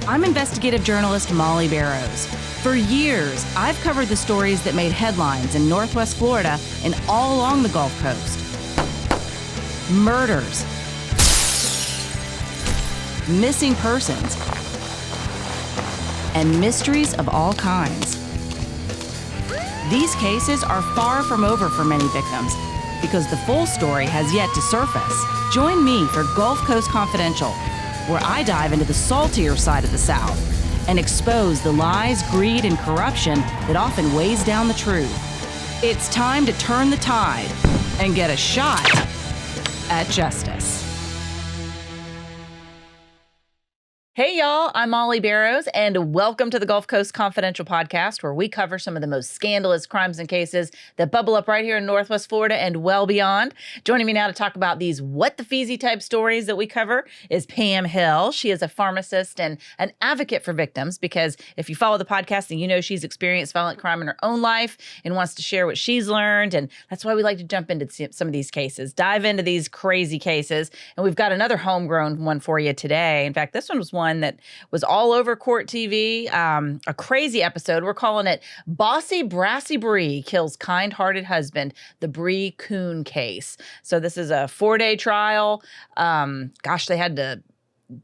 I'm investigative journalist Molly Barrows. For years, I've covered the stories that made headlines in Northwest Florida and all along the Gulf Coast. Murders, missing persons, and mysteries of all kinds. These cases are far from over for many victims because the full story has yet to surface. Join me for Gulf Coast Confidential, where I dive into the saltier side of the South and expose the lies, greed, and corruption that often weighs down the truth. It's time to turn the tide and get a shot at justice. Hey y'all, I'm Molly Barrows, and welcome to the Gulf Coast Confidential podcast, where we cover some of the most scandalous crimes and cases that bubble up right here in Northwest Florida and well beyond. Joining me now to talk about these what the feezy type stories that we cover is Pam Hill. She is a pharmacist and an advocate for victims, because if you follow the podcast, then you know she's experienced violent crime in her own life and wants to share what she's learned. And that's why we like to jump into some of these cases, dive into these crazy cases. And we've got another homegrown one for you today. In fact, this one was one that was all over court TV, a crazy episode. We're calling it Bossy, Brassy Bree Kills Kind-Hearted Husband, the Bree Kuhn case. So this is a 4-day trial. They had to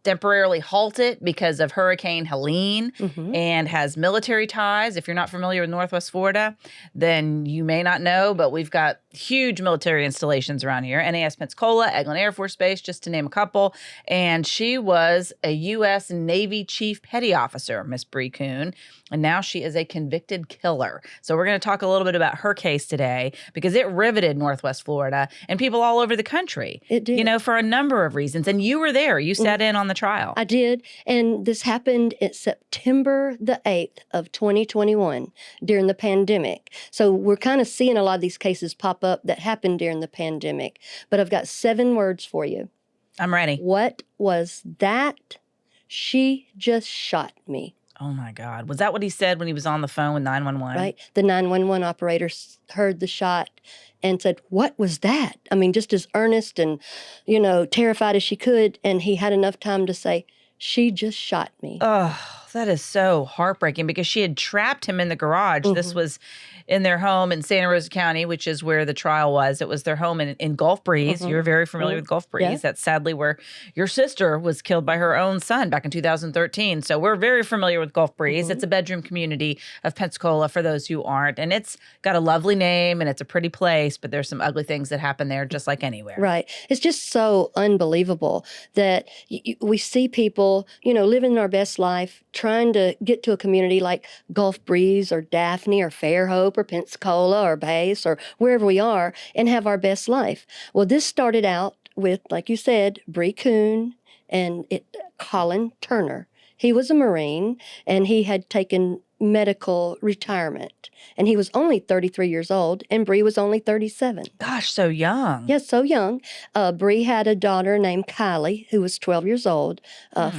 temporarily halt it because of Hurricane Helene and has military ties. If you're not familiar with Northwest Florida, then you may not know, but we've got huge military installations around here. NAS Pensacola, Eglin Air Force Base, just to name a couple. And she was a U.S. Navy Chief Petty Officer, Miss Bree Kuhn, and now she is a convicted killer. So we're going to talk a little bit about her case today, because it riveted Northwest Florida and people all over the country. It did. You know, for a number of reasons. And you were there. You sat in on the trial. I did. And this happened in September the 8th of 2021 during the pandemic. So we're kind of seeing a lot of these cases pop up that happened during the pandemic. But I've got 7 words for you. I'm ready. What was that? She just shot me. Oh, my God. Was that what he said when he was on the phone with 911? Right. The 911 operator heard the shot and said, "What was that?" I mean, just as earnest and, terrified as she could. And he had enough time to say, "She just shot me." Oh, that is so heartbreaking, because she had trapped him in the garage. This was in their home in Santa Rosa County, which is where the trial was. It was their home in Gulf Breeze. You're very familiar with Gulf Breeze. Yeah. That's sadly where your sister was killed by her own son back in 2013. So we're very familiar with Gulf Breeze. It's a bedroom community of Pensacola, for those who aren't. And it's got a lovely name and it's a pretty place, but there's some ugly things that happen there, just like anywhere. Right. It's just so unbelievable that we see people, living their best life, trying to get to a community like Gulf Breeze or Daphne or Fairhope or Pensacola or Base or wherever we are, and have our best life. Well, this started out with, like you said, Bree Kuhn and Collin Turner. He was a Marine, and he had taken medical retirement. And he was only 33 years old, and Bree was only 37. Gosh, so young. Yes, so young. Bree had a daughter named Kylie, who was 12 years old,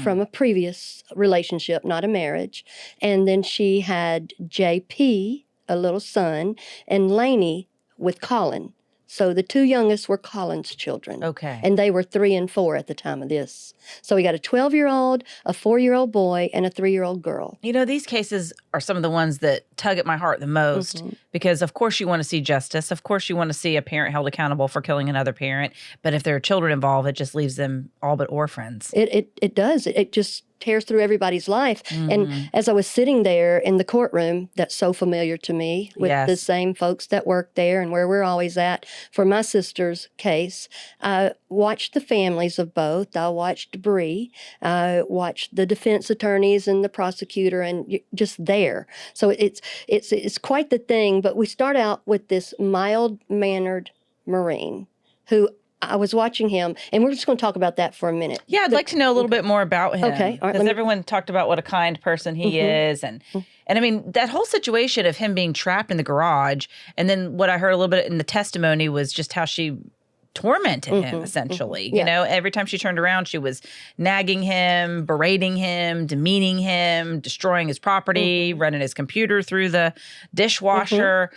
from a previous relationship, not a marriage. And then she had JP, a little son, and Lainey with Collin. So the 2 youngest were Collin's children. Okay. And they were 3 and 4 at the time of this. So we got a 12-year-old, a 4-year-old boy, and a 3-year-old girl. You know, these cases are some of the ones that tug at my heart the most, because of course you want to see justice. Of course you want to see a parent held accountable for killing another parent. But if there are children involved, it just leaves them all but orphans. It does. It just tears through everybody's life. And as I was sitting there in the courtroom, that's so familiar to me, with the same folks that work there and where we're always at for my sister's case, I watched the families of both. I watched Bree. I watched the defense attorneys and the prosecutor, and just there. So it's quite the thing. But we start out with this mild-mannered Marine who, I was watching him, and we're just going to talk about that for a minute. Yeah, I'd like to know a little bit more about him. Okay. All right, because everyone talked about what a kind person he is. And I mean, that whole situation of him being trapped in the garage, and then what I heard a little bit in the testimony was just how she tormented him, essentially. You know, every time she turned around, she was nagging him, berating him, demeaning him, destroying his property, running his computer through the dishwasher.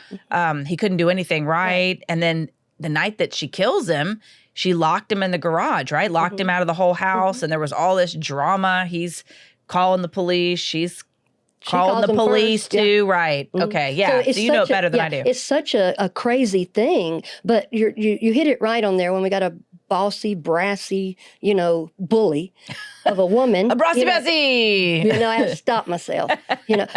He couldn't do anything right. And then the night that she kills him, she locked him in the garage, right? Locked him out of the whole house. And there was all this drama. He's calling the police. She's She calling calls the them police first, yeah. too, right? Okay, yeah. So you know it better than I do. It's such a crazy thing, but you hit it right on there when we got a bossy, brassy, bully of a woman. A Brassy Bossy! I had to stop myself,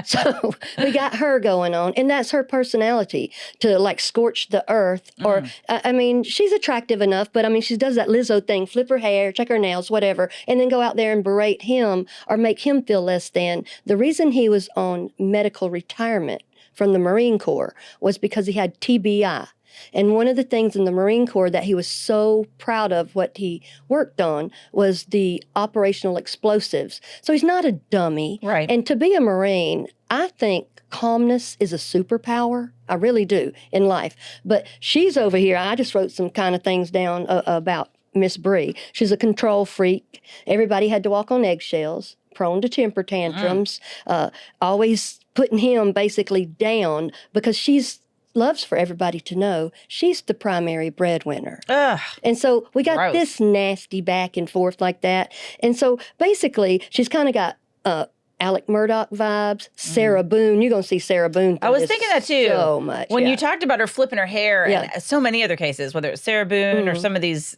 So we got her going on, and that's her personality, to like scorch the earth. Or, I mean, she's attractive enough, but I mean, she does that Lizzo thing, flip her hair, check her nails, whatever, and then go out there and berate him or make him feel less than. The reason he was on medical retirement from the Marine Corps was because he had TBI. And one of the things in the Marine Corps that he was so proud of, what he worked on, was the operational explosives. So he's not a dummy. Right. And to be a Marine, I think calmness is a superpower. I really do in life. But she's over here. I just wrote some kind of things down about Miss Bree. She's a control freak. Everybody had to walk on eggshells, prone to temper tantrums, always putting him basically down because she's loves for everybody to know she's the primary breadwinner. Ugh, and so we got gross. This nasty back and forth like that. And so basically she's kind of got Alec Murdoch vibes, Sarah Boone. You're going to see Sarah Boone. I was thinking that too. So much. When you talked about her flipping her hair and so many other cases, whether it's Sarah Boone or some of these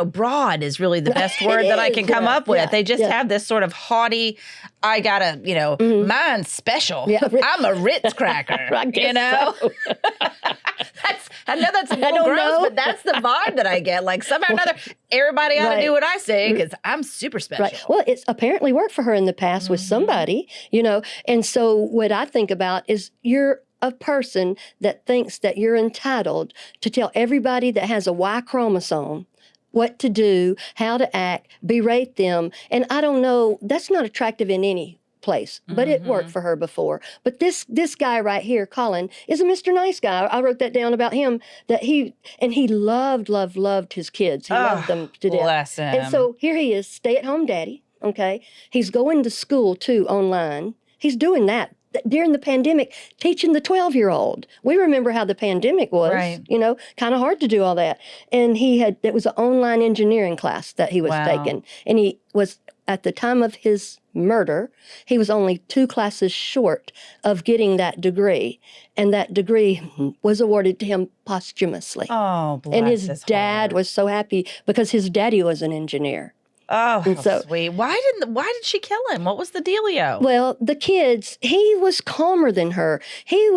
broad is really the best word that I can come up with. Yeah, they just have this sort of haughty, I gotta, mine's special. Yeah. I'm a Ritz cracker, I guess so. I know that's a little gross, but that's the vibe that I get. Like somehow or another, everybody ought to do what I say because I'm super special. Right. Well, it's apparently worked for her in the past with somebody, And so what I think about is you're a person that thinks that you're entitled to tell everybody that has a Y chromosome what to do, how to act, berate them. And I don't know, that's not attractive in any place, but it worked for her before. But this guy right here, Collin, is a Mr. Nice guy. I wrote that down about him, that he loved his kids. He loved them to death. Bless him. And so here he is, stay-at-home daddy, okay? He's going to school, too, online. He's doing that during the pandemic, teaching the 12-year-old. We remember how the pandemic was, kind of hard to do all that. And it was an online engineering class that he was taking. And he was, at the time of his murder, he was only 2 classes short of getting that degree. And that degree was awarded to him posthumously. Oh, bless and his heart. dad was so happy because his daddy was an engineer. Oh, how sweet. Why did she kill him? What was the dealio? Well, the kids, he was calmer than her. He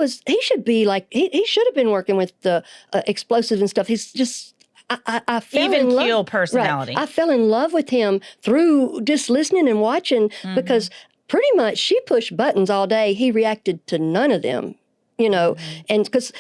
should be like, he should have been working with the explosives and stuff. He's just, I fell even in love. keel personality. Right. I fell in love with him through just listening and watching because pretty much she pushed buttons all day. He reacted to none of them. And because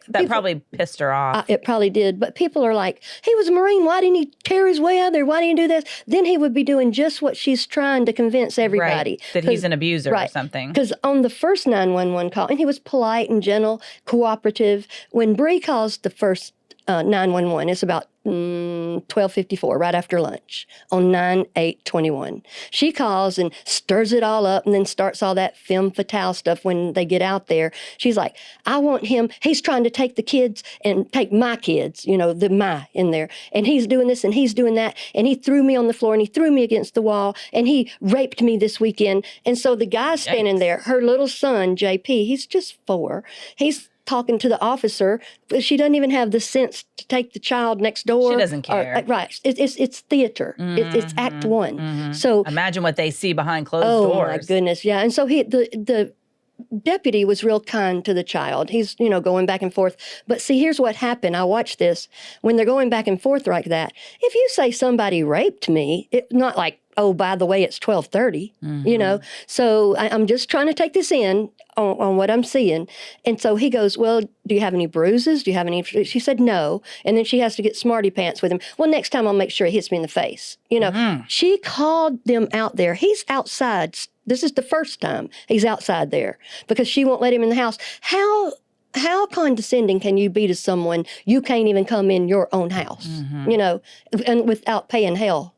that probably pissed her off. It probably did. But people are like, he was a Marine. Why didn't he tear his way out there? Why didn't he do this? Then he would be doing just what she's trying to convince everybody. Right, that he's an abuser or something. Because on the first 911 call, and he was polite and gentle, cooperative. When Bree calls the first 911, it's about 12:54, right after lunch, on 9/8/21. She calls and stirs it all up and then starts all that femme fatale stuff when they get out there. She's like, I want him, he's trying to take the kids and take my kids, the my in there. And he's doing this and he's doing that. And he threw me on the floor and he threw me against the wall and he raped me this weekend. And so the guy's standing there, her little son, JP, he's just 4. He's talking to the officer, but she doesn't even have the sense to take the child next door. She doesn't care. Right. It's theater. It's Act 1. So imagine what they see behind closed doors. Oh, my goodness. Yeah. And so the deputy was real kind to the child. He's, going back and forth. But see, here's what happened. I watched this. When they're going back and forth like that, if you say somebody raped me, it's not like, oh, by the way, it's 12:30, So I'm just trying to take this in on what I'm seeing. And so he goes, well, do you have any bruises? Do you have any? She said no. And then she has to get smarty pants with him. Well, next time I'll make sure it hits me in the face. She called them out there. He's outside. This is the first time he's outside there because she won't let him in the house. How condescending can you be to someone you can't even come in your own house, and without paying hell,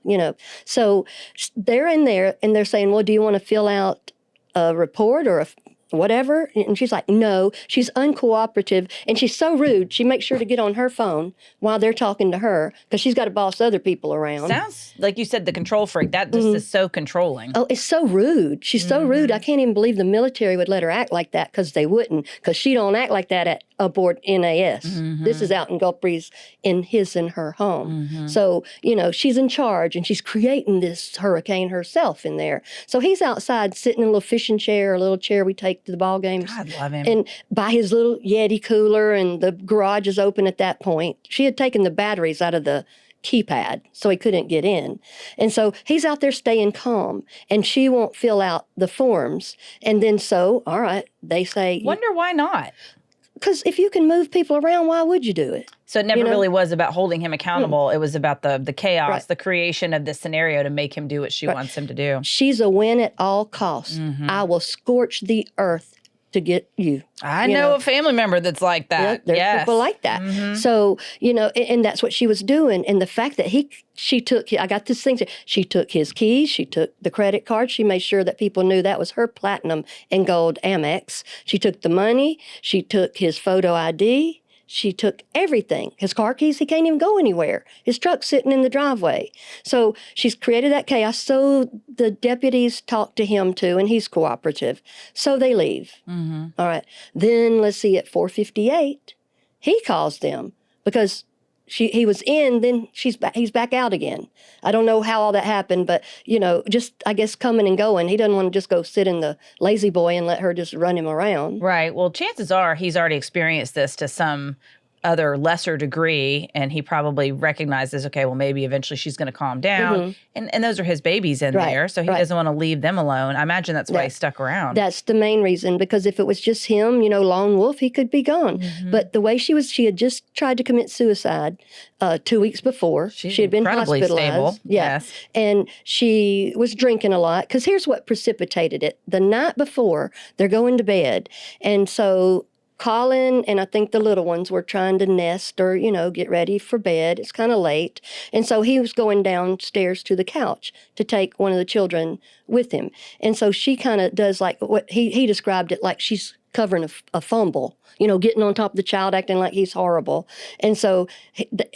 So they're in there and they're saying, well, do you want to fill out a report or whatever? And she's like, no, she's uncooperative. And she's so rude. She makes sure to get on her phone while they're talking to her because she's got to boss other people around. Sounds like you said the control freak. That just is so controlling. Oh, it's so rude. She's so rude. I can't even believe the military would let her act like that because they wouldn't, because she don't act like that at aboard NAS. This is out in Gulf Breeze in her home. So, she's in charge and she's creating this hurricane herself in there. So he's outside sitting in a little fishing chair, a little chair we take to the ball games. God, love him. And by his little Yeti cooler, and the garage is open at that point. She had taken the batteries out of the keypad so he couldn't get in. And so he's out there staying calm, and she won't fill out the forms. And then all right, they say... Wonder why not? Because if you can move people around, why would you do it? So it never really was about holding him accountable. It was about the chaos, the creation of this scenario to make him do what she wants him to do. She's a win at all costs. I will scorch the earth to get you. I know a family member that's like that. Yeah, there's people like that. So, and that's what she was doing. And the fact that she took, I got this thing, she took his keys, she took the credit card, she made sure that people knew that was her platinum and gold Amex. She took the money, she took his photo ID, she took everything. His car keys, he can't even go anywhere. His truck's sitting in the driveway. So she's created that chaos. So the deputies talk to him too, and he's cooperative. So they leave. All right. Then let's see, at 4:58, he calls them because he was in, then he's back out again. I don't know how all that happened, but, just, I guess, coming and going. He doesn't want to just go sit in the lazy boy and let her just run him around. Right. Well, chances are he's already experienced this to some other lesser degree, and he probably recognizes, okay, well, maybe eventually she's going to calm down. And those are his babies in there, so he doesn't want to leave them alone. I imagine that's why he stuck around. That's the main reason, because if it was just him, lone wolf, he could be gone. But the way she had just tried to commit suicide 2 weeks before. She had been hospitalized. Stable. Yes. And she was drinking a lot, because here's what precipitated it. The night before, they're going to bed, and so Collin and I think the little ones were trying to nest or, get ready for bed. It's kind of late. And so he was going downstairs to the couch to take one of the children with him. And so she kind of does like what he described it like she's covering a fumble, getting on top of the child, acting like he's horrible. And so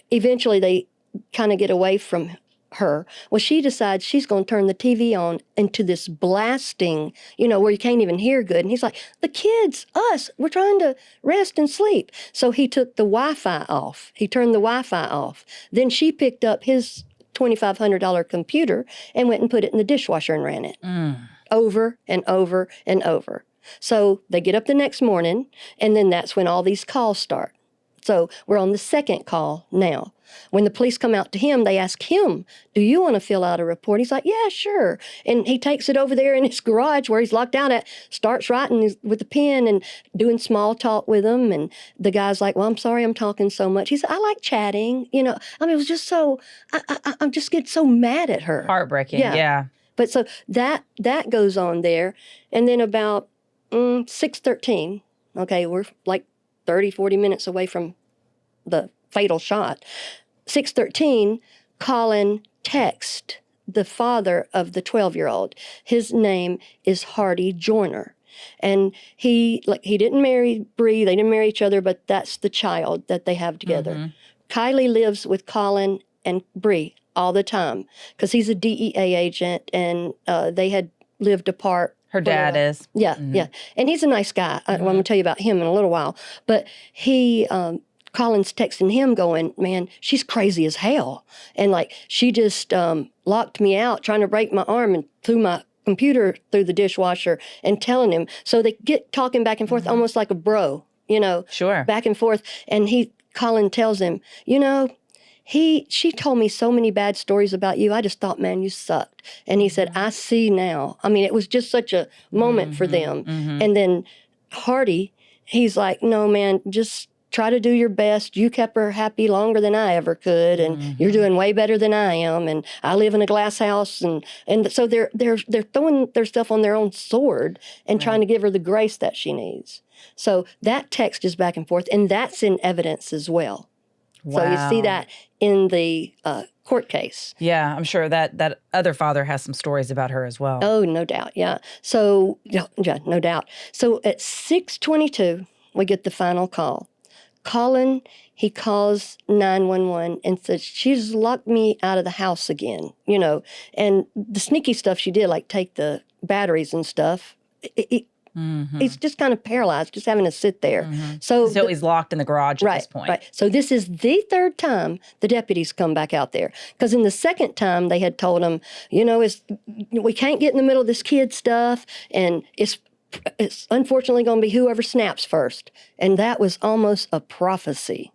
eventually they kind of get away from her. Well, she decides she's going to turn the TV on into this blasting, where you can't even hear good. And he's like, the kids, us, we're trying to rest and sleep. So he took the Wi-Fi off. He turned the Wi-Fi off. Then she picked up his $2,500 computer and went and put it in the dishwasher and ran it over and over and over. So they get up the next morning, and then that's when all these calls start. So we're on the second call now. When the police come out to him, they ask him, do you want to fill out a report? He's like, yeah, sure. And he takes it over there in his garage where he's locked out at, starts writing with a pen and doing small talk with them. And the guy's like, well, I'm sorry I'm talking so much. He said, I like chatting. It was just so, I'm just getting so mad at her. Heartbreaking, yeah. But so that goes on there. And then about 6:13, okay, we're like 30, 40 minutes away from the fatal shot. 6:13, Collin texts the father of the 12-year-old. His name is Hardy Joyner. And he didn't marry Bree. They didn't marry each other, but that's the child that they have together. Kylie lives with Collin and Bree all the time because he's a DEA agent, and they had lived apart. Her dad is. Yeah, yeah. And he's a nice guy. I'm going to tell you about him in a little while. But Collin's texting him going, man, she's crazy as hell. And she just locked me out trying to break my arm and threw my computer through the dishwasher and telling him. So they get talking back and forth almost like a bro, Sure. Back and forth. And Collin tells him, she told me so many bad stories about you. I just thought, man, you sucked. And he said, I see now. I mean, it was just such a moment for them. And then Hardy, he's like, no, man, just try to do your best. You kept her happy longer than I ever could, and you're doing way better than I am. And I live in a glass house, and so they're throwing their stuff on their own sword and trying to give her the grace that she needs. So that text is back and forth, and that's in evidence as well. Wow. So you see that in the court case. Yeah, I'm sure that other father has some stories about her as well. Oh, no doubt. Yeah. So, yeah, no doubt. So at 6:22, we get the final call. Collin, he calls 911 and says, she's locked me out of the house again, and the sneaky stuff she did, like take the batteries and stuff. He's just kind of paralyzed, just having to sit there. So he's locked in the garage at this point. Right. So this is the third time the deputies come back out there. Because in the second time, they had told him, we can't get in the middle of this kid stuff, and it's unfortunately going to be whoever snaps first. And that was almost a prophecy,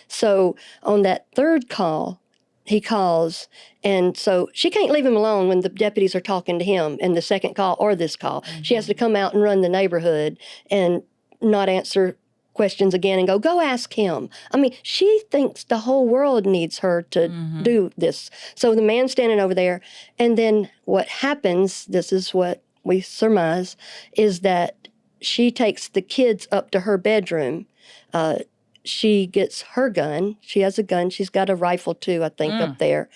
So on that third call, he calls, and so she can't leave him alone when the deputies are talking to him in the second call or this call. She has to come out and run the neighborhood and not answer questions again and go ask him. I mean, she thinks the whole world needs her to do this. So the man's standing over there, and then what happens, this is what we surmise, is that she takes the kids up to her bedroom. She gets her gun. She has a gun. She's got a rifle too, I think, up there.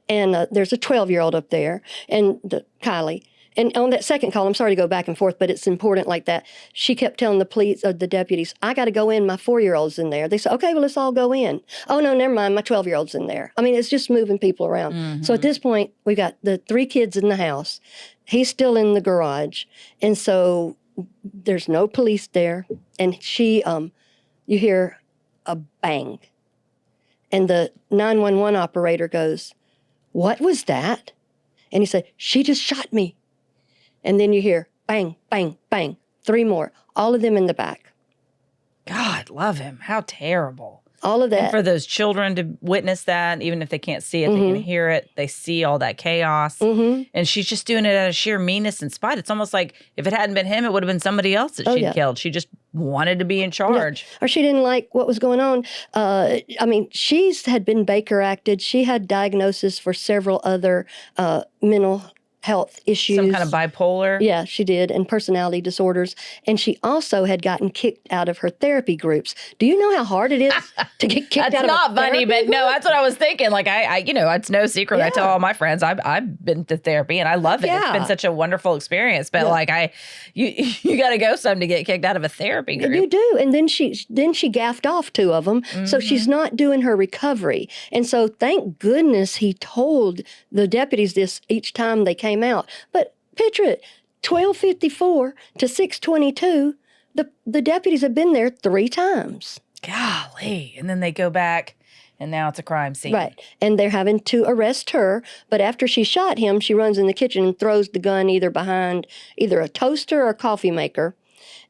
And there's a 12-year-old up there, and Kylie. And on that second call, I'm sorry to go back and forth, but it's important like that. She kept telling the deputies, I got to go in. My 4-year-old's in there. They said, okay, well, let's all go in. Oh, no, never mind. My 12-year-old's in there. I mean, it's just moving people around. So at this point, we got the 3 kids in the house. He's still in the garage. And so there's no police there. And she, you hear a bang. And the 911 operator goes, what was that? And he said, she just shot me. And then you hear bang, bang, bang, 3 more, all of them in the back. God, love him. How terrible. All of that. And for those children to witness that, even if they can't see it, they can hear it. They see all that chaos. And she's just doing it out of sheer meanness and spite. It's almost like if it hadn't been him, it would have been somebody else that she'd killed. She just wanted to be in charge. Yeah. Or she didn't like what was going on. I mean, had been Baker acted. She had diagnosis for several other mental health issues. Some kind of bipolar? Yeah, she did, and personality disorders. And she also had gotten kicked out of her therapy groups. Do you know how hard it is to get kicked out of a therapy That's not funny, but group? no, that's what I was thinking. Like, I it's no secret. I tell all my friends, I've been to therapy, and I love it. Yeah. It's been such a wonderful experience. But you got to go some to get kicked out of a therapy group. You do. And then she gaffed off 2 of them. So she's not doing her recovery. And so thank goodness he told the deputies this each time they came out. But picture it, 12:54 to 6:22, the deputies have been there 3 times. Golly. And then they go back, and now it's a crime scene. Right. And they're having to arrest her. But after she shot him, she runs in the kitchen and throws the gun either behind either a toaster or a coffee maker.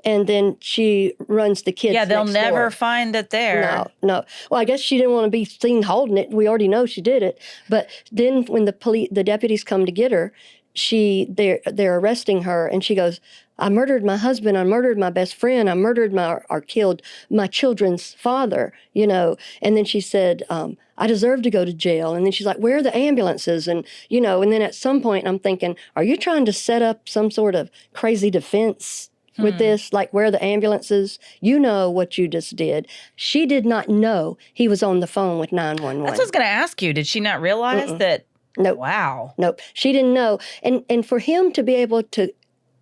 And then she runs the kids Yeah, they'll next never door. find it there. No. Well, I guess she didn't want to be seen holding it. We already know she did it. But then when the deputies come to get her, they're arresting her, and she goes, I murdered my husband, I murdered my best friend, I murdered or killed my children's father, And then she said, I deserve to go to jail. And then she's like, where are the ambulances? And, and then at some point I'm thinking, are you trying to set up some sort of crazy defense with this? Like, where are the ambulances? You know what you just did. She did not know he was on the phone with 911. That's what I was going to ask you. Did she not realize that? Nope. Wow. Nope. She didn't know. And for him to be able to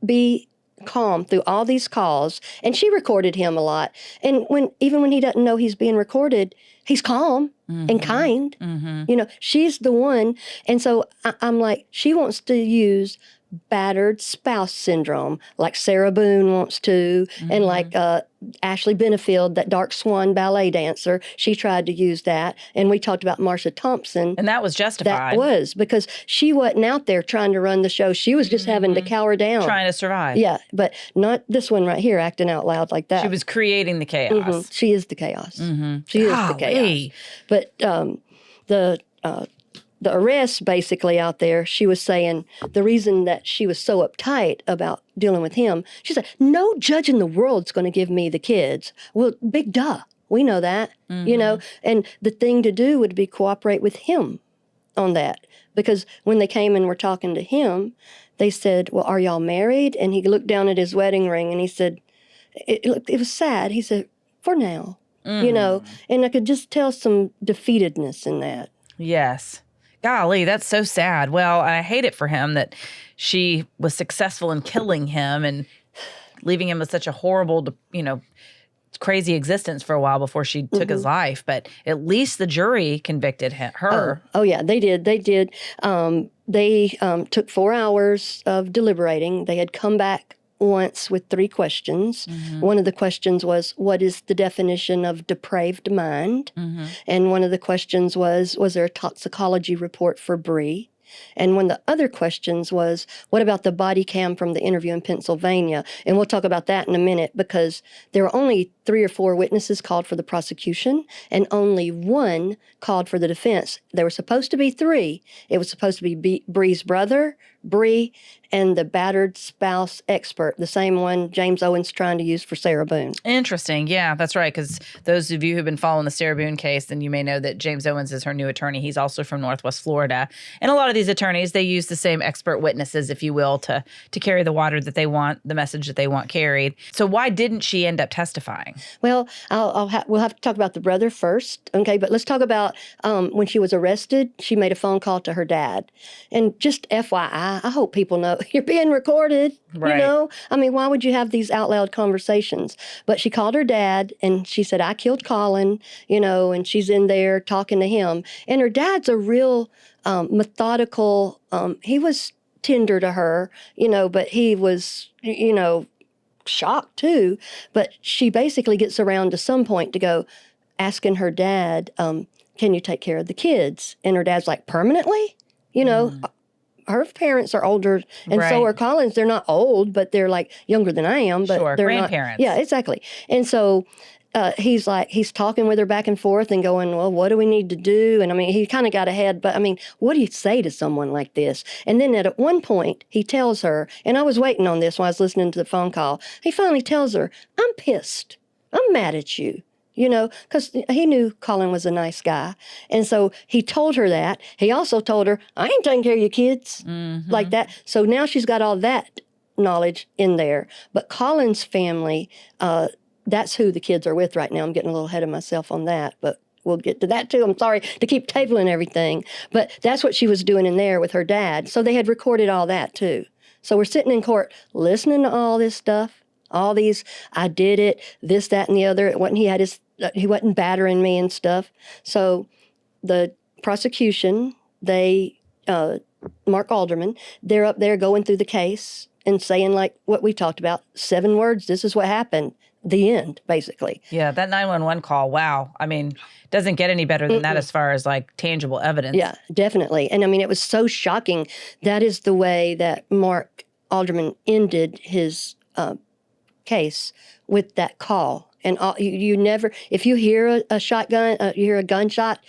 be calm through all these calls, and she recorded him a lot. And even when he doesn't know he's being recorded, he's calm and kind. She's the one. And so I'm like, she wants to use battered spouse syndrome, like Sarah Boone wants to, and like Ashley Benefield, that Dark Swan ballet dancer, she tried to use that. And we talked about Marsha Thompson. And that was justified. That was, because she wasn't out there trying to run the show. She was just having to cower down. Trying to survive. Yeah, but not this one right here acting out loud like that. She was creating the chaos. She is the chaos. She is the chaos. But the arrest basically out there, she was saying the reason that she was so uptight about dealing with him, she said, no judge in the world's going to give me the kids. Well, big duh. We know that, and the thing to do would be cooperate with him on that. Because when they came and were talking to him, they said, well, are y'all married? And he looked down at his wedding ring and he said, it was sad. He said, for now. and I could just tell some defeatedness in that. Yes. Golly, that's so sad. Well, I hate it for him that she was successful in killing him and leaving him with such a horrible, crazy existence for a while before she took his life. But at least the jury convicted her. Oh, yeah, they did. They did. They took 4 hours of deliberating. They had come back once with 3 questions. One of the questions was, what is the definition of depraved mind? And one of the questions was there a toxicology report for Bree? And one of the other questions was, what about the body cam from the interview in Pennsylvania? And we'll talk about that in a minute, because there were only 3 or 4 witnesses called for the prosecution and only 1 called for the defense. There were supposed to be 3. It was supposed to be Bree's brother, Bree, and the battered spouse expert, the same one James Owen's trying to use for Sarah Boone. Interesting. Yeah, that's right. Because those of you who've been following the Sarah Boone case, then you may know that James Owens is her new attorney. He's also from Northwest Florida. And a lot of these attorneys, they use the same expert witnesses, if you will, to carry the water that they want, the message that they want carried. So why didn't she end up testifying? Well, we'll have to talk about the brother first, okay? But let's talk about when she was arrested, she made a phone call to her dad. And just FYI, I hope people know you're being recorded, right. I mean, why would you have these out loud conversations? But she called her dad and she said, I killed Collin, and she's in there talking to him. And her dad's a real methodical, he was tender to her, but he was, shocked too. But she basically gets around to some point to go asking her dad, can you take care of the kids? And her dad's like, permanently? Her parents are older, and so are Collin's. They're not old, but they're like younger than I am. But sure, they're grandparents. Yeah, exactly. And so he's talking with her back and forth and going, well, what do we need to do? And I mean, he kind of got ahead, but I mean, what do you say to someone like this? And then at one point, he tells her, and I was waiting on this when I was listening to the phone call, he finally tells her, I'm pissed. I'm mad at you. Because he knew Collin was a nice guy. And so he told her that. He also told her, I ain't taking care of your kids like that. So now she's got all that knowledge in there. But Collin's family, that's who the kids are with right now. I'm getting a little ahead of myself on that, but we'll get to that too. I'm sorry to keep tabling everything. But that's what she was doing in there with her dad. So they had recorded all that too. So we're sitting in court listening to all this stuff. All these, I did it, this, that, and the other. It wasn't, he wasn't battering me and stuff. So the prosecution, Mark Alderman, they're up there going through the case and saying like what we talked about, 7 words, this is what happened, the end, basically. Yeah, that 911 call, wow. I mean, doesn't get any better than that as far as like tangible evidence. Yeah, definitely. And I mean, it was so shocking. That is the way that Mark Alderman ended his case, with that call. And you never, if you hear a shotgun, you hear a gunshot,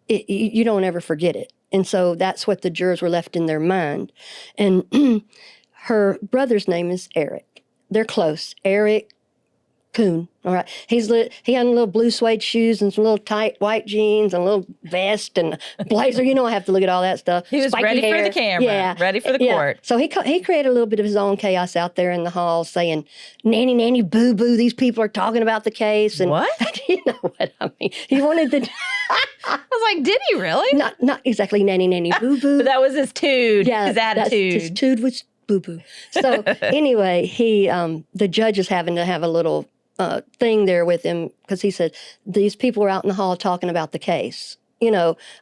you don't ever forget it. And so that's what the jurors were left in their mind. And her brother's name is Eric. They're close. Eric Kuhn. All right. He had little blue suede shoes and some little tight white jeans and a little vest and a blazer. I have to look at all that stuff. He was ready for the camera, ready for the court. So he created a little bit of his own chaos out there in the hall saying, nanny, nanny, boo, boo, these people are talking about the case. And what? You know what I mean? He wanted to... I was like, did he really? Not exactly nanny, nanny, boo, boo. But that was his tude, his attitude. His tude was boo, boo. So anyway, the judge is having to have a little thing there with him because he said, these people were out in the hall talking about the case.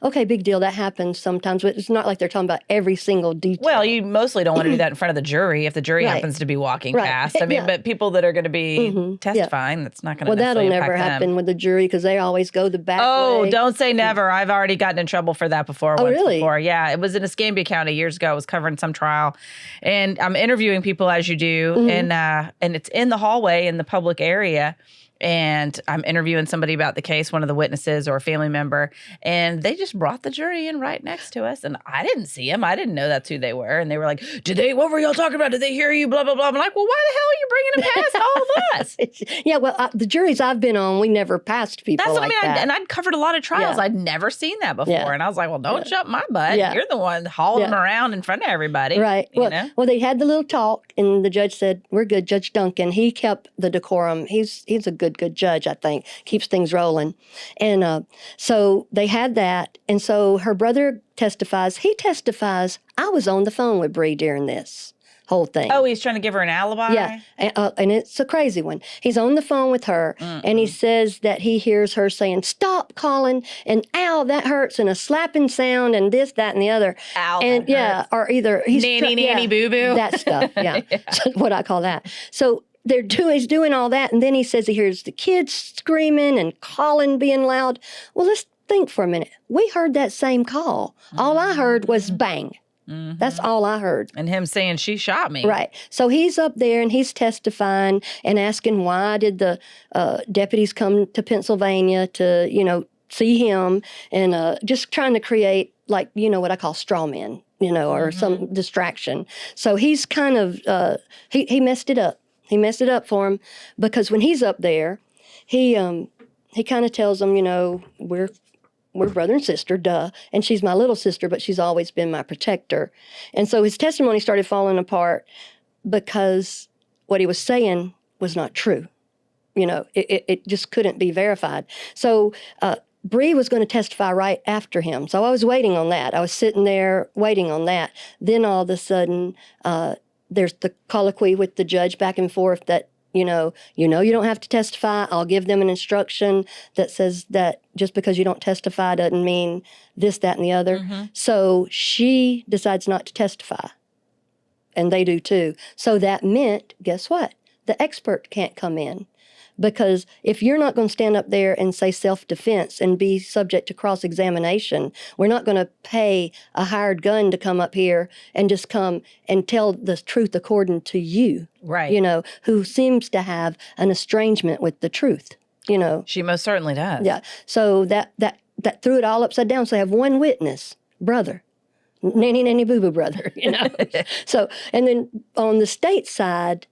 Okay, big deal. That happens sometimes, but it's not like they're talking about every single detail. Well, you mostly don't want to do that in front of the jury if the jury happens to be walking past. I mean, but people that are going to be testifying, that's not going to necessarily that'll never happen with the jury because they always go the back way. Oh, don't say never. I've already gotten in trouble for that before. Oh, really? Before. Yeah, it was in Escambia County years ago. I was covering some trial, and I'm interviewing people as you do, and it's in the hallway in the public area. And I'm interviewing somebody about the case, one of the witnesses or a family member, and they just brought the jury in right next to us. And I didn't see them. I didn't know that's who they were. And they were like, what were y'all talking about? Did they hear you? Blah, blah, blah. I'm like, well, why the hell are you bringing them past all of us? Yeah, well, the juries I've been on, we never passed people that's like what I mean. that. And I'd covered a lot of trials. I'd never seen that before. Yeah. And I was like, well, don't jump my butt. Yeah. You're the one hauling them around in front of everybody. Right. Well, they had the little talk, and the judge said, we're good. Judge Duncan, he kept the decorum. He's a good good judge, I think. Keeps things rolling. And so they had that. And so her brother testifies. He testifies, I was on the phone with Bree during this whole thing. Oh, he's trying to give her an alibi? Yeah, and it's a crazy one. He's on the phone with her, and he says that he hears her saying, "Stop, Collin," and "Ow, that hurts," and a slapping sound, and this, that, and the other. Ow, and hurts. Or either he's nanny, boo boo. That stuff. Yeah, That's what I call that. So he's doing all that, and then he says he hears the kids screaming and Collin being loud. Well, let's think for a minute. We heard that same call. All I heard was bang. That's all I heard. And him saying, she shot me. Right. So he's up there and he's testifying and asking why did the deputies come to Pennsylvania to, see him, and just trying to create, like, what I call straw men, or some distraction. So he's kind of, he messed it up. He messed it up for him, because when he's up there, he kind of tells them, we're brother and sister, duh. And she's my little sister, but she's always been my protector. And so his testimony started falling apart because what he was saying was not true. It just couldn't be verified. So Bree was going to testify right after him. So I was waiting on that. I was sitting there waiting on that. Then all of a sudden, there's the colloquy with the judge back and forth that, you don't have to testify. I'll give them an instruction that says that just because you don't testify doesn't mean this, that, and the other. So she decides not to testify. And they do too. So that meant, guess what? The expert can't come in. Because if you're not going to stand up there and say self-defense and be subject to cross-examination, we're not going to pay a hired gun to come up here and just come and tell the truth according to you. Right. Who seems to have an estrangement with the truth, She most certainly does. Yeah. So that threw it all upside down. So they have one witness, brother. Nanny boo-boo brother, So, and then on the state side,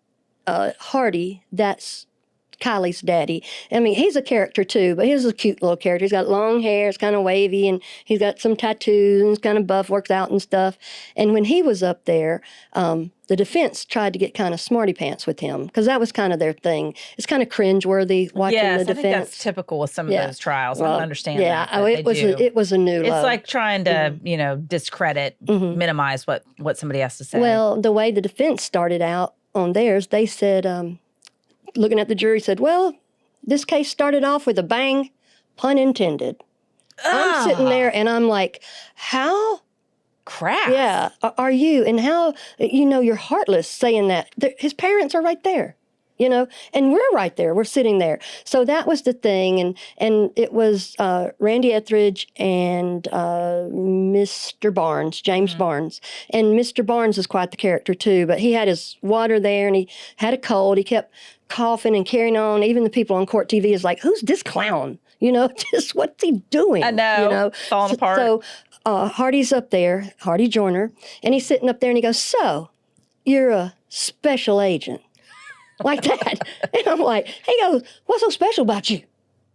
Hardy, that's Kylie's daddy. I mean, he's a character too, but he's a cute little character. He's got long hair, it's kind of wavy, and he's got some tattoos, and he's kind of buff, works out and stuff. And when he was up there, the defense tried to get kind of smarty pants with him, because that was kind of their thing. It's kind of cringeworthy watching the defense. I think that's typical with some of those trials. Well, I don't understand that. Yeah, it was a new low. It's like trying to, discredit, minimize what somebody has to say. Well, the way the defense started out on theirs, they said, looking at the jury, said, well, this case started off with a bang, pun intended. I'm sitting there and I'm like, how? Crap. Yeah, are you? And how, you're heartless saying that. His parents are right there, and we're right there. We're sitting there. So that was the thing. And it was Randy Etheridge and Mr. Barnes, James Barnes. And Mr. Barnes is quite the character too, but he had his water there and he had a cold. He kept coughing and carrying on. Even the people on court TV is like, who's this clown? Just what's he doing? I know. Falling apart. So Hardy's up there, Hardy Joyner, and he's sitting up there and he goes, so you're a special agent. Like that. And I'm like, he goes, what's so special about you?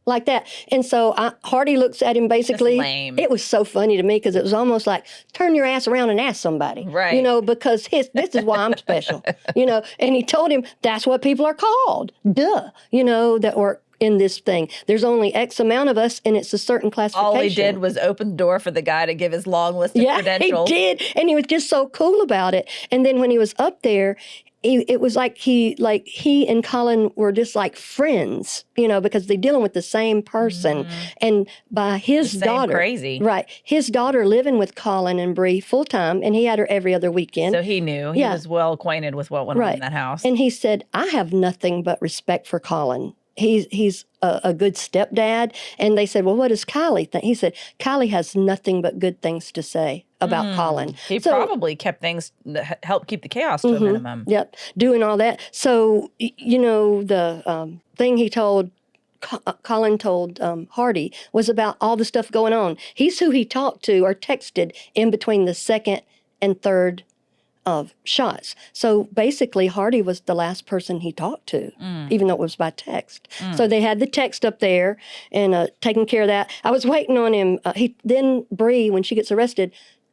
Like that. And so Hardy looks at him basically. That's lame. It was so funny to me because it was almost like, turn your ass around and ask somebody. Right. Because this is why I'm special. And he told him that's what people are called. Duh. That work in this thing. There's only X amount of us and it's a certain classification. All he did was open the door for the guy to give his long list of credentials. Yeah, he did. And he was just so cool about it. And then when he was up there, it was like he and Collin were just like friends, because they're dealing with the same person. And by his daughter, crazy, right? His daughter living with Collin and Bree full time, and he had her every other weekend. So he knew he was well acquainted with what went on in that house. And he said, "I have nothing but respect for Collin. He's a good stepdad." And they said, well, what does Kylie think? He said, Kylie has nothing but good things to say about Collin. He probably kept things, helped keep the chaos to a minimum. Yep, doing all that. So, the thing he told, Collin told Hardy, was about all the stuff going on. He's who he talked to or texted in between the second and third of shots. So basically, Hardy was the last person he talked to, even though it was by text. So they had the text up there and taking care of that. I was waiting on him. Then Bree, when she gets arrested,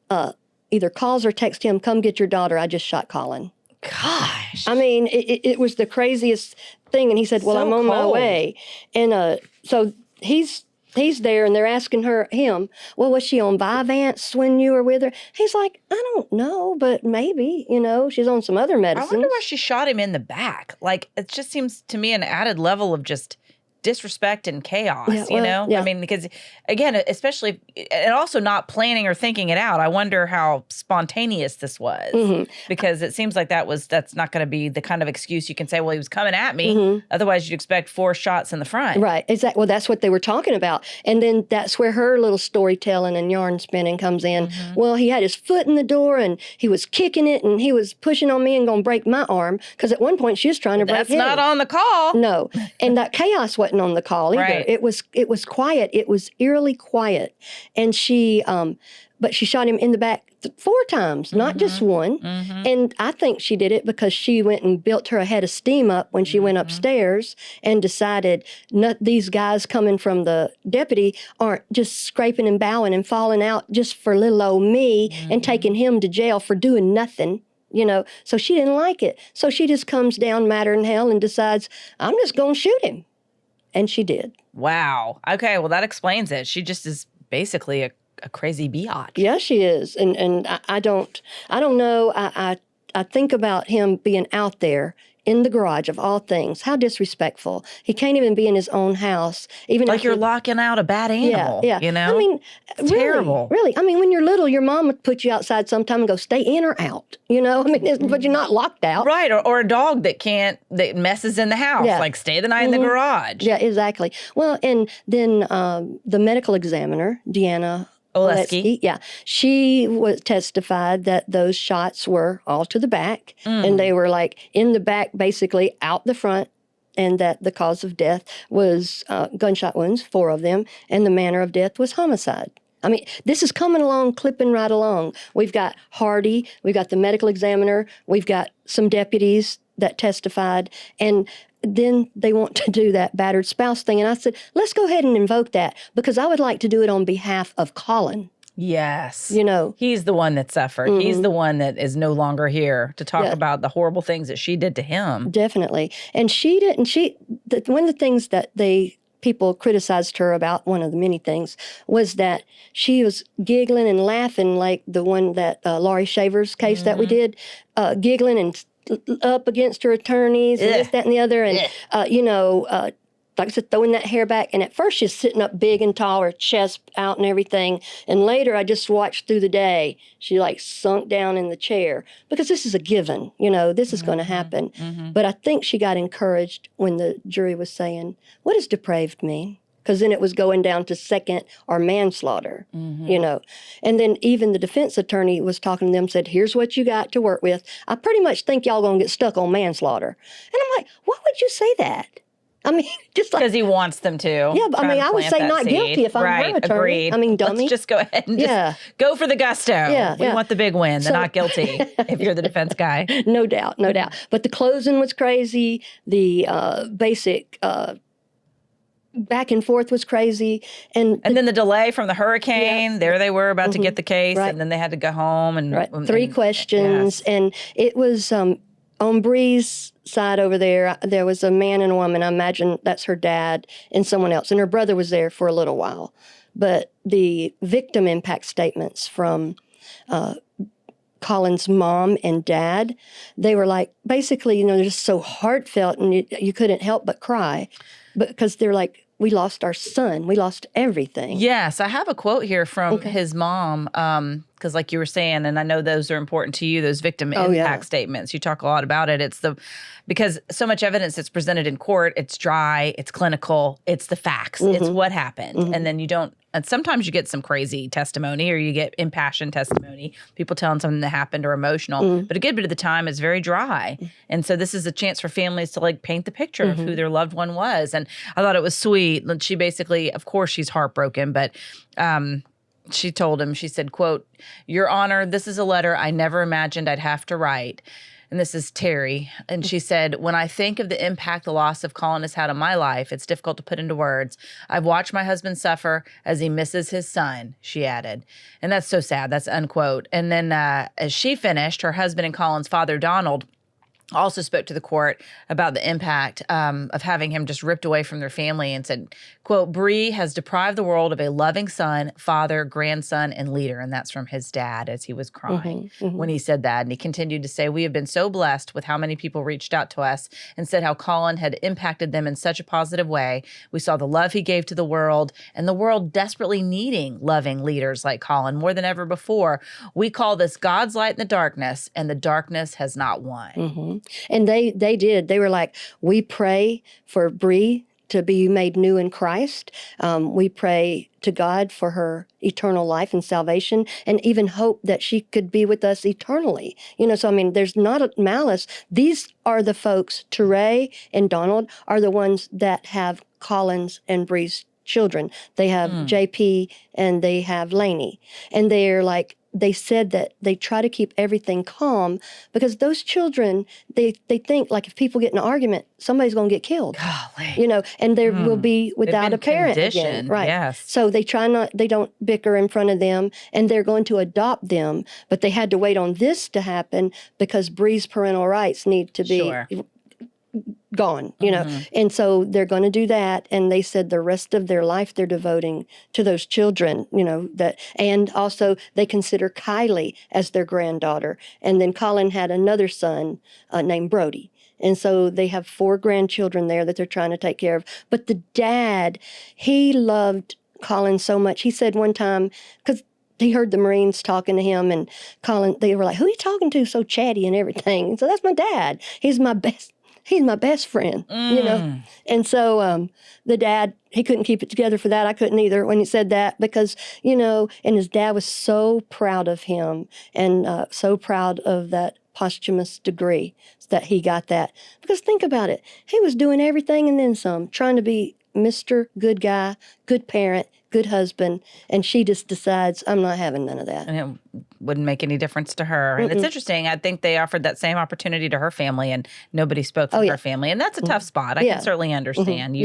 either calls or texts him, come get your daughter. I just shot Collin. God. I mean, it was the craziest thing. And he said, well, So I'm on my cold. way. And so he's there, and they're asking him, well, was she on Vyvanse when you were with her? He's like, I don't know, but maybe, she's on some other I medicines. wonder why she shot him in the back. Like, it just seems to me an added level of just disrespect and chaos, you know? Yeah. I mean, because again, especially, and also not planning or thinking it out. I wonder how spontaneous this was, because it seems like that's not going to be the kind of excuse you can say, well, he was coming at me. Otherwise, you'd expect 4 shots in the front. Right, exactly. Well, that's what they were talking about. And then that's where her little storytelling and yarn spinning comes in. Well, he had his foot in the door, and he was kicking it, and he was pushing on me and going to break my arm, because at one point she was trying to break his. That's not on the call. No, and that chaos wasn't on the call either. Right. It was quiet. It was eerily quiet. And but she shot him in the back 4 times, not just one. And I think she did it because she went and built her a head of steam up when she went upstairs and decided these guys coming from the deputy aren't just scraping and bowing and falling out just for little old me and taking him to jail for doing nothing. So she didn't like it. So she just comes down madder than hell and decides, I'm just going to shoot him. And she did. Wow. Okay, well, that explains it. She just is basically a crazy biatch. Yeah, she is. And I don't know. I think about him being out there in the garage of all things. How disrespectful. He can't even be in his own house. Even like you're locking out a bad animal, yeah. you know? I mean, it's terrible. Really. I mean, when you're little, your mom would put you outside sometime and go, stay in or out, I mean, but you're not locked out. Right, or a dog that messes in the house, like stay the night in the garage. Yeah, exactly. Well, and then the medical examiner, Deanna Oletsky, she testified that those shots were all to the back, and they were like in the back, basically out the front, and that the cause of death was gunshot wounds, 4 of them, and the manner of death was homicide. I mean, this is coming along, clipping right along. We've got Hardy, we've got the medical examiner, we've got some deputies that testified, and then they want to do that battered spouse thing. And I said, let's go ahead and invoke that, because I would like to do it on behalf of Collin. Yes. He's the one that suffered. He's the one that is no longer here to talk about the horrible things that she did to him. Definitely. And one of the things that people criticized her about, one of the many things, was that she was giggling and laughing, like the one that Laurie Shaver's case that we did, giggling and up against her attorneys and this, that, and the other. And, like I said, throwing that hair back. And at first she's sitting up big and tall, her chest out and everything. And later I just watched through the day, she like sunk down in the chair, because this is a given, this is going to happen. But I think she got encouraged when the jury was saying, what does depraved mean? Because then it was going down to second or manslaughter, And then even the defense attorney was talking to them, said, here's what you got to work with. I pretty much think y'all going to get stuck on manslaughter. And I'm like, why would you say that? I mean, just like... Because he wants them to. Yeah, but I mean, I would say not guilty if I'm her attorney. Agreed. I mean, dummy. Let's just go ahead and just go for the gusto. Yeah, we want the big win, the not guilty, if you're the defense guy. No doubt. But the closing was crazy. The basic... back and forth was crazy. And then the delay from the hurricane, there they were about to get the case, and then they had to go home. And 3 questions. And it was on Bree's side over there was a man and a woman. I imagine that's her dad and someone else. And her brother was there for a little while. But the victim impact statements from Collin's mom and dad, they were like, basically, they're just so heartfelt, and you couldn't help but cry, because they're like, we lost our son. We lost everything. Yes, I have a quote here from his mom, because like you were saying, and I know those are important to you, those victim impact statements. You talk a lot about it. Because so much evidence that's presented in court, it's dry, it's clinical, it's the facts, it's what happened. And then and sometimes you get some crazy testimony, or you get impassioned testimony, people telling something that happened or emotional. But a good bit of the time is very dry. And so this is a chance for families to like paint the picture of who their loved one was. And I thought it was sweet. She basically, of course, she's heartbroken, but she told him, she said, quote, "Your Honor, this is a letter I never imagined I'd have to write." And this is Terry. And she said, "When I think of the impact the loss of Collin has had on my life, it's difficult to put into words. I've watched my husband suffer as he misses his son," she added. And that's so sad. That's unquote. And then as she finished, her husband and Collin's father, Donald, also spoke to the court about the impact of having him just ripped away from their family and said, quote, Bree has deprived the world of a loving son, father, grandson, and leader. And that's from his dad as he was crying when he said that. And he continued to say, we have been so blessed with how many people reached out to us and said how Collin had impacted them in such a positive way. We saw the love he gave to the world and the world desperately needing loving leaders like Collin more than ever before. We call this God's light in the darkness, and the darkness has not won. And they did. They were like, we pray for Bree to be made new in Christ. We pray to God for her eternal life and salvation, and even hope that she could be with us eternally. So I mean, there's not a malice. These are the folks, Teray and Donald, are the ones that have Collin's and Bree's children. They have JP and they have Lainey. And they're like, they said that they try to keep everything calm because those children, they think like if people get in an argument, somebody's going to get killed. Golly. And they will be without a parent again. Right. Yes. So they don't bicker in front of them, and they're going to adopt them. But they had to wait on this to happen because Bree's parental rights need to be gone, and so they're going to do that. And they said the rest of their life they're devoting to those children, and also they consider Kylie as their granddaughter. And then Collin had another son named Brody. And so they have 4 grandchildren there that they're trying to take care of. But the dad, he loved Collin so much. He said one time, because he heard the Marines talking to him, and Collin, they were like, who are you talking to so chatty and everything? And so that's my dad. He's my best friend, And so the dad, he couldn't keep it together for that. I couldn't either when he said that because, and his dad was so proud of him and so proud of that posthumous degree that he got that. Because think about it. He was doing everything and then some, trying to be Mr. Good Guy, good parent, good husband, and she just decides, I'm not having none of that. And it wouldn't make any difference to her. And it's interesting. I think they offered that same opportunity to her family, and nobody spoke for her family. And that's a tough spot. I can certainly understand.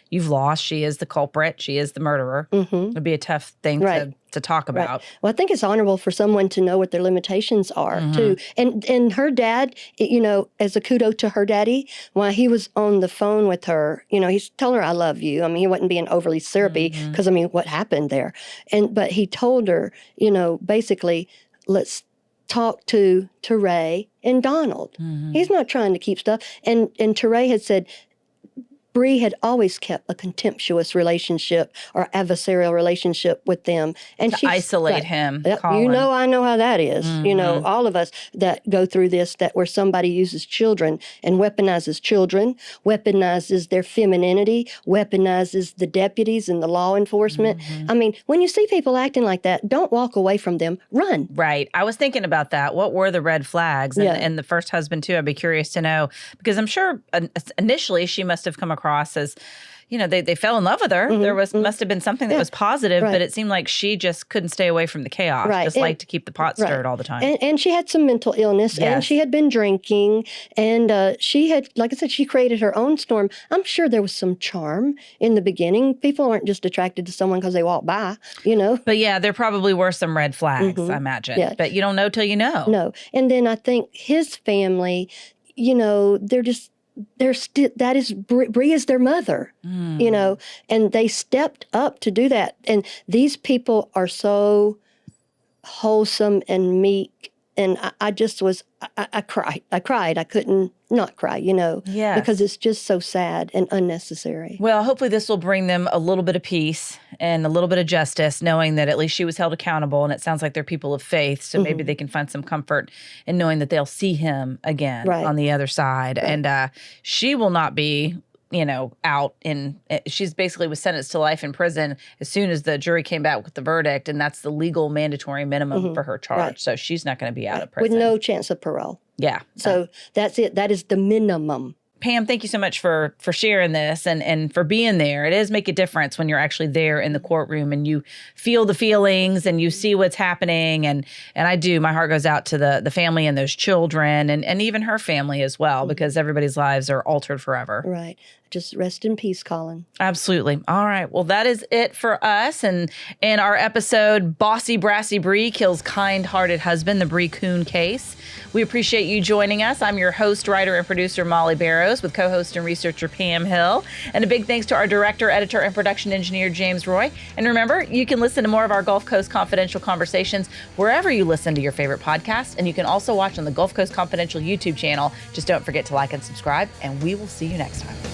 You've lost. She is the culprit. She is the murderer. It'd be a tough thing to talk about. Right. Well, I think it's honorable for someone to know what their limitations are, too. And her dad, as a kudo to her daddy, while he was on the phone with her, he's telling her, I love you. I mean, he wasn't being overly syrupy because, what happened there? But he told her, basically, let's talk to Teray and Donald. He's not trying to keep stuff. And Teray had said, Bree had always kept a contemptuous relationship or adversarial relationship with them. And to isolate him, Collin. I know how that is. All of us that go through this, that where somebody uses children and weaponizes children, weaponizes their femininity, weaponizes the deputies and the law enforcement. I mean, when you see people acting like that, don't walk away from them. Run. Right. I was thinking about that. What were the red flags? And the first husband, too, I'd be curious to know, because I'm sure initially she must have come across as, they fell in love with her. There must have been something that was positive, but it seemed like she just couldn't stay away from the chaos. Just liked to keep the pot stirred all the time. And she had some mental illness, and she had been drinking, and she had, like I said, she created her own storm. I'm sure there was some charm in the beginning. People aren't just attracted to someone because they walk by, But yeah, there probably were some red flags, I imagine. Yeah. But you don't know till you know. No. And then I think his family, that is Bree is their mother, and they stepped up to do that. And these people are so wholesome and meek. And I just was, I cried. I couldn't not cry, because it's just so sad and unnecessary. Well, hopefully this will bring them a little bit of peace and a little bit of justice, knowing that at least she was held accountable. And it sounds like they're people of faith. So maybe they can find some comfort in knowing that they'll see him again on the other side. Right. And she will not be, out in, she's basically was sentenced to life in prison as soon as the jury came back with the verdict. And that's the legal mandatory minimum for her charge. Right. So she's not going to be out of prison. With no chance of parole. Yeah. So that's it. That is the minimum. Pam, thank you so much for sharing this and for being there. It does make a difference when you're actually there in the courtroom and you feel the feelings and you see what's happening. And I do. My heart goes out to the family and those children and even her family as well, because everybody's lives are altered forever. Right. just rest in peace, Collin. Absolutely. All right. Well, that is it for us. And in our episode, Bossy, Brassy, Bree kills kind-hearted husband, the Bree Kuhn case. We appreciate you joining us. I'm your host, writer, and producer, Molly Barrows, with co-host and researcher Pam Hill. And a big thanks to our director, editor, and production engineer, James Roy. And remember, you can listen to more of our Gulf Coast Confidential conversations wherever you listen to your favorite podcasts. And you can also watch on the Gulf Coast Confidential YouTube channel. Just don't forget to like and subscribe, and we will see you next time.